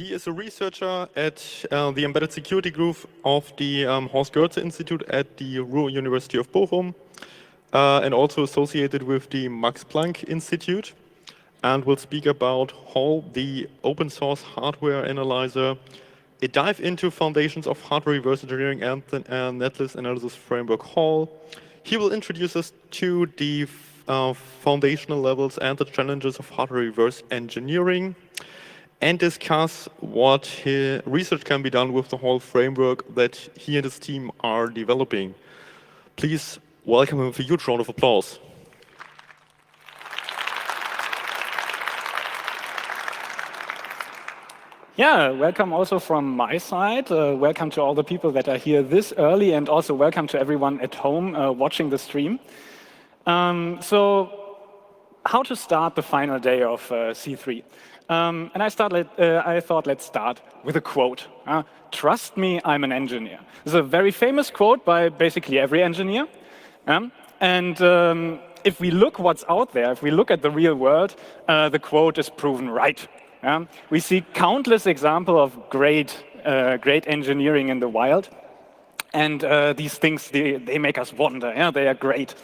He is a researcher at the Embedded Security Group of the Horst Goethe Institute at the Ruhr University of Bochum, and also associated with the Max Planck Institute, and will speak about HAL, the open source hardware analyzer, a dive into foundations of hardware reverse engineering and the netlist analysis framework HAL. He will introduce us to the foundational levels and the challenges of hardware reverse engineering, and discuss what research can be done with the HAL framework that he and his team are developing. Please welcome him with a huge round of applause. Yeah, welcome also from my side. Welcome to all the people that are here this early, and also welcome to everyone at home watching the stream. So how to start the final day of C3? And I thought, let's start with a quote. Trust me, I'm an engineer. This is a very famous quote by basically every engineer. And if we look what's out there, if we look at the real world, the quote is proven right. We see countless examples of great engineering in the wild. And these things, they make us wonder. Yeah, they are great.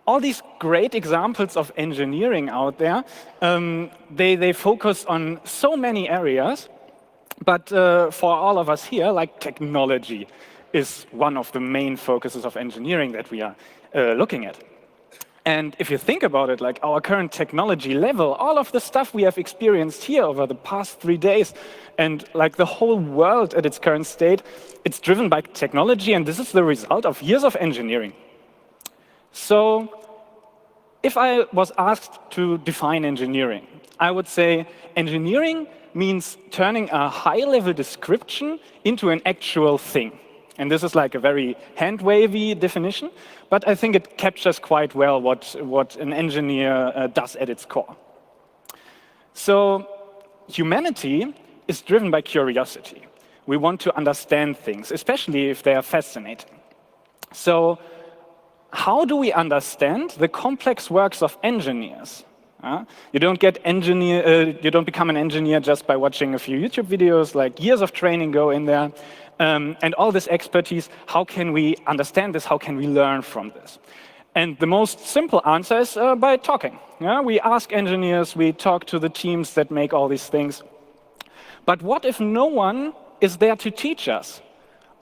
All these great examples of engineering out there, they focus on so many areas, but for all of us here, like technology is one of the main focuses of engineering that we are looking at. And if you think about it, like our current technology level, all of the stuff we have experienced here over the past 3 days, and like the whole world at its current state, it's driven by technology, and this is the result of years of engineering. So if I was asked to define engineering, I would say engineering means turning a high-level description into an actual thing. And this is like a very hand-wavy definition, but I think it captures quite well what an engineer does at its core. So humanity is driven by curiosity. We want to understand things, especially if they are fascinating. So how do we understand the complex works of engineers? You don't become an engineer just by watching a few YouTube videos. Like years of training go in there, and all this expertise. How can we understand this? How can we learn from this? And the most simple answer is by talking. We ask engineers, we talk to the teams that make all these things. But what if no one is there to teach us,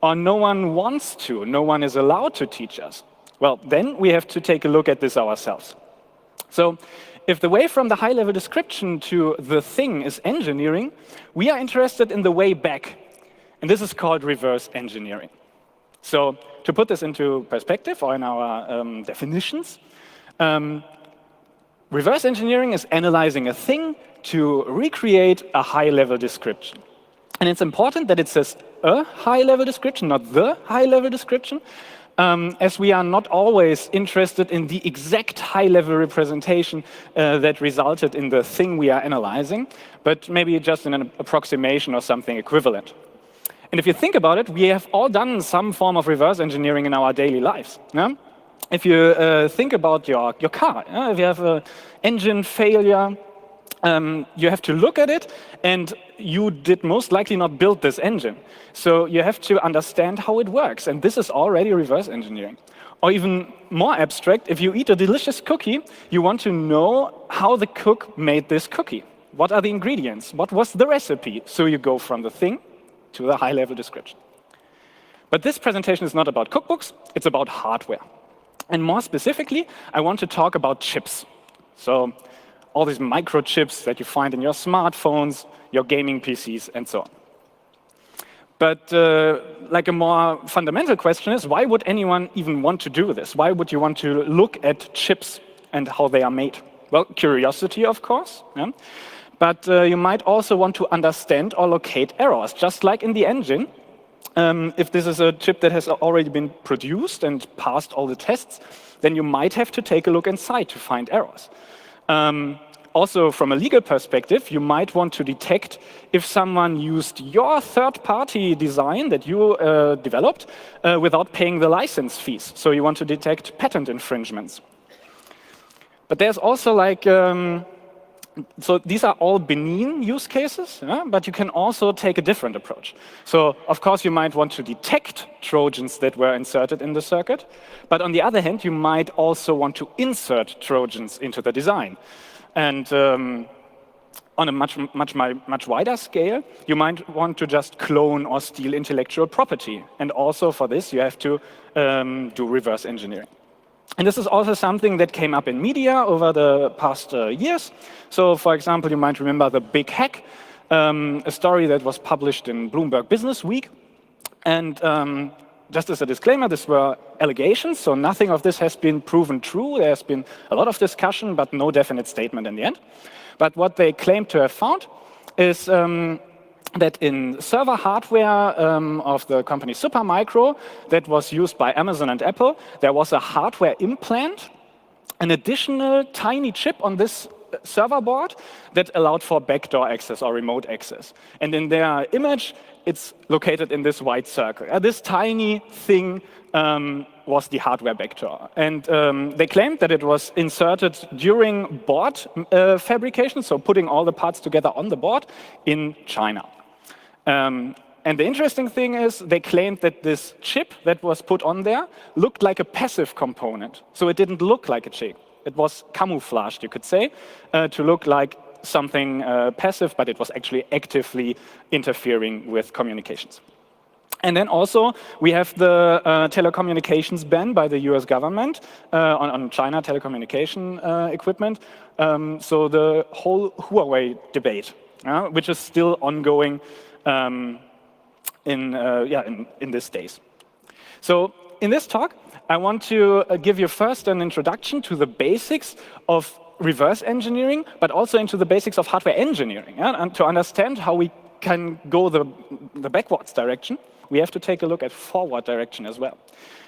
or no one wants to? No one is allowed to teach us. Well, then we have to take a look at this ourselves. So if the way from the high-level description to the thing is engineering, we are interested in the way back. And this is called reverse engineering. So to put this into perspective, or in our definitions, reverse engineering is analyzing a thing to recreate a high-level description. And it's important that it says a high-level description, not the high-level description, as we are not always interested in the exact high-level representation that resulted in the thing we are analyzing, but maybe just in an approximation or something equivalent. And if you think about it, we have all done some form of reverse engineering in our daily lives. If you think about your car, if you have an engine failure, you have to look at it, and you did most likely not build this engine. So you have to understand how it works, and this is already reverse engineering. Or even more abstract, if you eat a delicious cookie, you want to know how the cook made this cookie. What are the ingredients? What was the recipe? So you go from the thing to the high-level description. But this presentation is not about cookbooks, it's about hardware. And more specifically, I want to talk about chips. So all these microchips that you find in your smartphones, your gaming PCs, and so on. But like a more fundamental question is, why would anyone even want to do this? Why would you want to look at chips and how they are made? Well, curiosity, of course. But you might also want to understand or locate errors, just like in the engine. If this is a chip that has already been produced and passed all the tests, then you might have to take a look inside to find errors. Also, from a legal perspective, you might want to detect if someone used your third-party design that you developed without paying the license fees. So you want to detect patent infringements. But there's also like So these are all benign use cases, yeah? But you can also take a different approach. So of course, you might want to detect Trojans that were inserted in the circuit. But on the other hand, you might also want to insert Trojans into the design. And on a much wider scale, you might want to just clone or steal intellectual property. And also for this, you have to do reverse engineering. And this is also something that came up in media over the past years. So for example, you might remember the big hack, a story that was published in Bloomberg Business Week. And just as a disclaimer, these were allegations, so nothing of this has been proven true. There has been a lot of discussion, but no definite statement in the end. But what they claim to have found is that in server hardware of the company Supermicro that was used by Amazon and Apple, there was a hardware implant, an additional tiny chip on this server board that allowed for backdoor access or remote access. And in their image, it's located in this white circle. This tiny thing was the hardware backdoor. And they claimed that it was inserted during board fabrication, so putting all the parts together on the board in China. And the interesting thing is they claimed that this chip that was put on there looked like a passive component. So it didn't look like a chip. It was camouflaged, you could say, to look like something passive, but it was actually actively interfering with communications. And then also, we have the telecommunications ban by the US government on China telecommunication equipment. So the whole Huawei debate, which is still ongoing in these days. So in this talk, I want to give you first an introduction to the basics of reverse engineering, but also into the basics of hardware engineering. And to understand how we can go the backwards direction, we have to take a look at forward direction as well.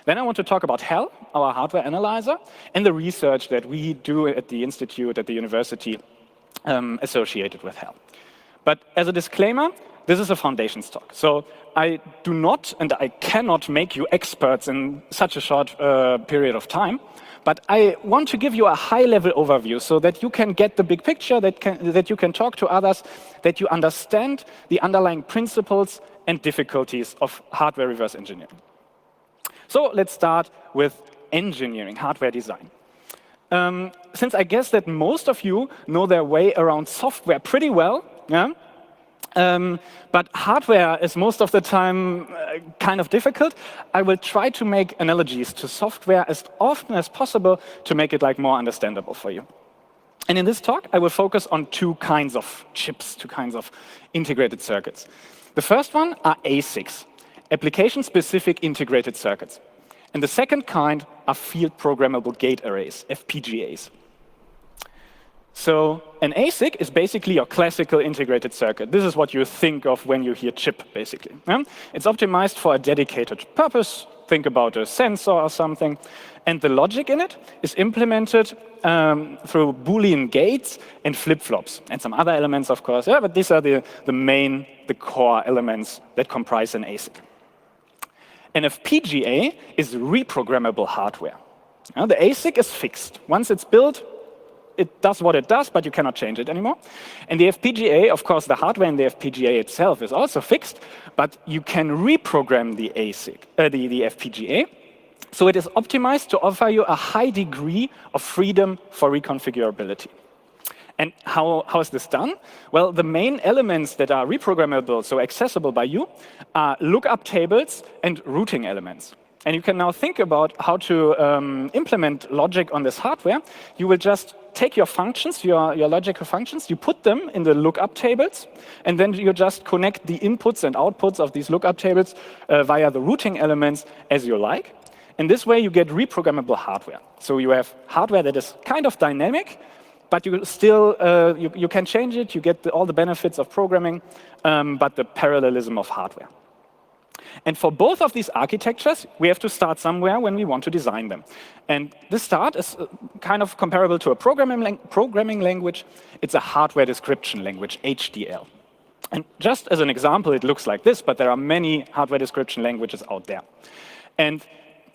Then I want to talk about HAL, our hardware analyzer, and the research that we do at the institute, at the university, associated with HAL. But as a disclaimer, this is a foundations talk. So I do not and I cannot make you experts in such a short period of time. But I want to give you a high-level overview so that you can get the big picture, that you can talk to others, that you understand the underlying principles and difficulties of hardware reverse engineering. So let's start with engineering, hardware design. Since I guess that most of you know their way around software pretty well, yeah? But hardware is most of the time kind of difficult. I will try to make analogies to software as often as possible to make it more understandable for you. And in this talk, I will focus on two kinds of chips, two kinds of integrated circuits. The first one are ASICs, application-specific integrated circuits. And the second kind are field programmable gate arrays, FPGAs. So an ASIC is basically your classical integrated circuit. This is what you think of when you hear chip, basically. It's optimized for a dedicated purpose. Think about a sensor or something. And the logic in it is implemented through Boolean gates and flip-flops, and some other elements, of course. Yeah, but these are the core elements that comprise an ASIC. An FPGA is reprogrammable hardware. The ASIC is fixed. Once it's built, it does what it does, but you cannot change it anymore. And the FPGA, of course, the hardware in the FPGA itself is also fixed, but you can reprogram the ASIC, the FPGA. So it is optimized to offer you a high degree of freedom for reconfigurability. And how is this done? Well, the main elements that are reprogrammable, so accessible by you, are lookup tables and routing elements. And you can now think about how to implement logic on this hardware. You will just take your functions, your logical functions, you put them in the lookup tables, and then you just connect the inputs and outputs of these lookup tables via the routing elements as you like. And this way you get reprogrammable hardware. So you have hardware that is kind of dynamic, but you still you can change it, you get all the benefits of programming, but the parallelism of hardware. And for both of these architectures, we have to start somewhere when we want to design them. And this start is kind of comparable to a programming language. It's a hardware description language, HDL. And just as an example, it looks like this, but there are many hardware description languages out there. And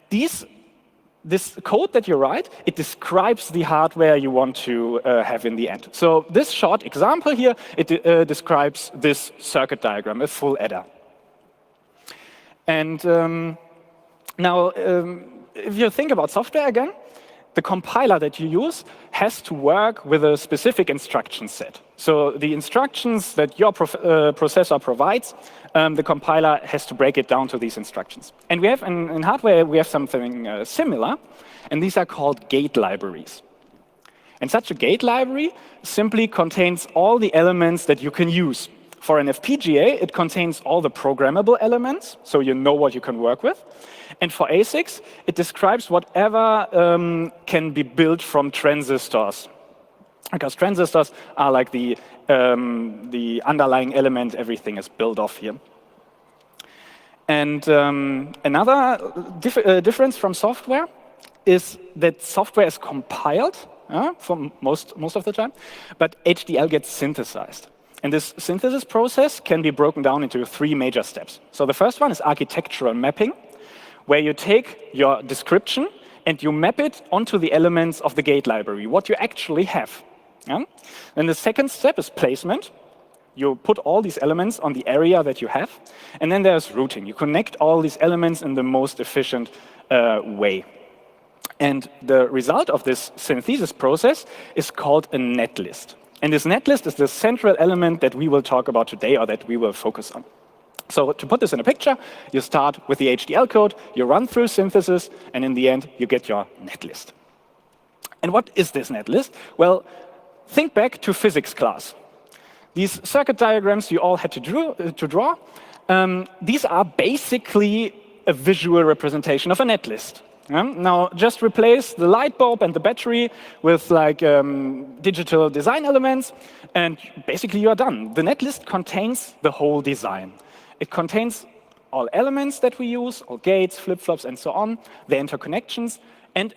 these this code that you write, it describes the hardware you want to have in the end. So this short example here, it describes this circuit diagram, a full adder. And now, if you think about software again, the compiler that you use has to work with a specific instruction set. So the instructions that your processor provides, the compiler has to break it down to these instructions. And we have in hardware, we have something similar, and these are called gate libraries. And such a gate library simply contains all the elements that you can use. For an FPGA, it contains all the programmable elements, so you know what you can work with. And for ASICs, it describes whatever can be built from transistors. Because transistors are like the underlying element everything is built off here. And another difference from software is that software is compiled for most of the time, but HDL gets synthesized. And this synthesis process can be broken down into 3 major steps. So the first one is architectural mapping, where you take your description and you map it onto the elements of the gate library, what you actually have. Yeah? Then the second step is placement. You put all these elements on the area that you have. And then there's routing. You connect all these elements in the most efficient way. And the result of this synthesis process is called a netlist. And this netlist is the central element that we will talk about today, or that we will focus on. So to put this in a picture, you start with the HDL code, you run through synthesis, and in the end, you get your netlist. And what is this netlist? Well, think back to physics class. These circuit diagrams you all had to draw, these are basically a visual representation of a netlist. Now, just replace the light bulb and the battery with like digital design elements, and basically you are done. The netlist contains the whole design. It contains all elements that we use, all gates, flip-flops, and so on, the interconnections, and